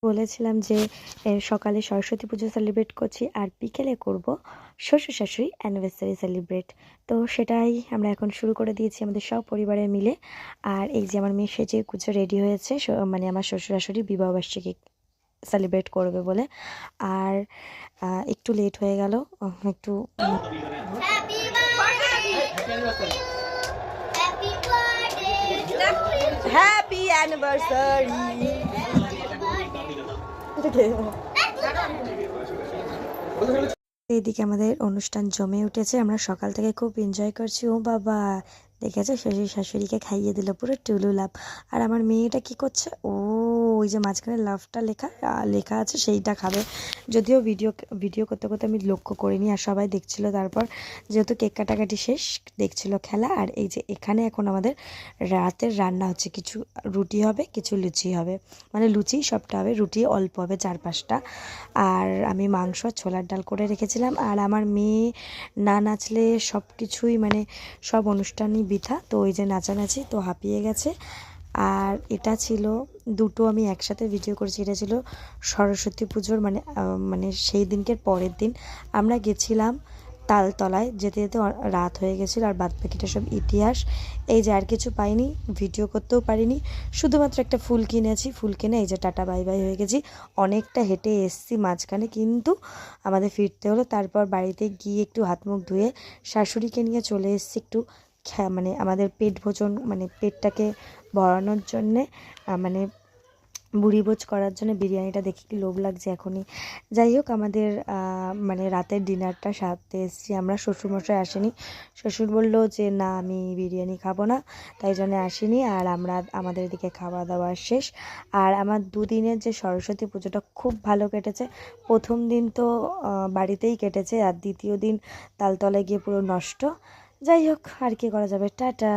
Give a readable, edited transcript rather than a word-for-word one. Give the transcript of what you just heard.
বলেছিলাম যে সকালে সরস্বতী পুজো সেলিব্রেট করছি আর বিকেলে করব শ্বশুর শাশুড়ি অ্যানিভার্সারি সেলিব্রেট। তো সেটাই আমরা এখন শুরু করে দিয়েছি আমাদের সব পরিবারের মিলে। আর এই যে আমার মেয়ে সেজে গুজে রেডি হয়েছে, মানে আমার শ্বশুর শাশুড়ি বিবাহবার্ষিকী সেলিব্রেট করবে বলে। আর একটু লেট হয়ে গেল, একটু হ্যাপি অ্যানিভার্সারি। এইদিকে আমাদের অনুষ্ঠান জমে উঠেছে, আমরা সকাল থেকে খুব এনজয় করছি। ও বাবা, দেখেছো শ্বশুর শাশুড়িকে খাইয়ে দিল পুরো টুলু লাভ। আর আমার মেয়েটা কি করছে, ওই যে মাঝখানে লাভটা লেখা লেখা আছে সেইটা খাবে। যদিও ভিডিও করতে করতে আমি লক্ষ্য করিনি, আর সবাই দেখছিল। তারপর যেহেতু কেক কাটাকাটি শেষ, দেখছিল খেলা। আর এই যে এখানে এখন আমাদের রাতের রান্না হচ্ছে, কিছু রুটি হবে, কিছু লুচি হবে, মানে লুচি সবটা হবে, রুটি অল্প হবে 4-5টা। আর আমি মাংস ছোলার ডাল করে রেখেছিলাম। আর আমার মেয়ে না নাচলে সব কিছুই, মানে সব অনুষ্ঠানই বৃথা। তো ওই যে নাচানাচি, তো হাঁপিয়ে গেছে। আর এটা ছিল দুটো আমি একসাথে ভিডিও করেছি। এটা ছিল সরস্বতী পুজোর মানে সেই দিনকের পরের দিন আমরা গেছিলাম তালতলায়। যেতে যেতে রাত হয়ে গেছিলো। আর বাদ বাকিটা সব ইতিহাস। এই যে আর কিছু পাইনি, ভিডিও করতেও পারিনি, শুধুমাত্র একটা ফুল কিনেছি। ফুল কিনে এই যে টাটা বাই বাই হয়ে গেছি। অনেকটা হেঁটে এসছি মাঝখানে, কিন্তু আমাদের ফিরতে হলো। তারপর বাড়িতে গিয়ে একটু হাত মুখ ধুয়ে শাশুড়িকে নিয়ে চলে এসেছি একটু মানে আমাদের পেট ভোজন, মানে পেটটাকে ভরানোর জন্যে, মানে ভুড়িভোজ করার জন্য। বিরিয়ানিটা দেখে কি লোভ লাগছে এখনই। যাই হোক, আমাদের মানে রাতের ডিনারটা সারতে এসেছি আমরা। শ্বশুরমশাই আসেনি, শ্বশুর বলল যে না আমি বিরিয়ানি খাবো না, তাই জন্য আসেনি। আর আমাদের এদিকে খাওয়া দাওয়া শেষ। আর আমার দুদিনের যে সরস্বতী পুজোটা খুব ভালো কেটেছে। প্রথম দিন তো বাড়িতেই কেটেছে, আর দ্বিতীয় দিন তালতলায় গিয়ে পুরো নষ্ট। যাই হোক, আর কি করা যাবে। টাটা।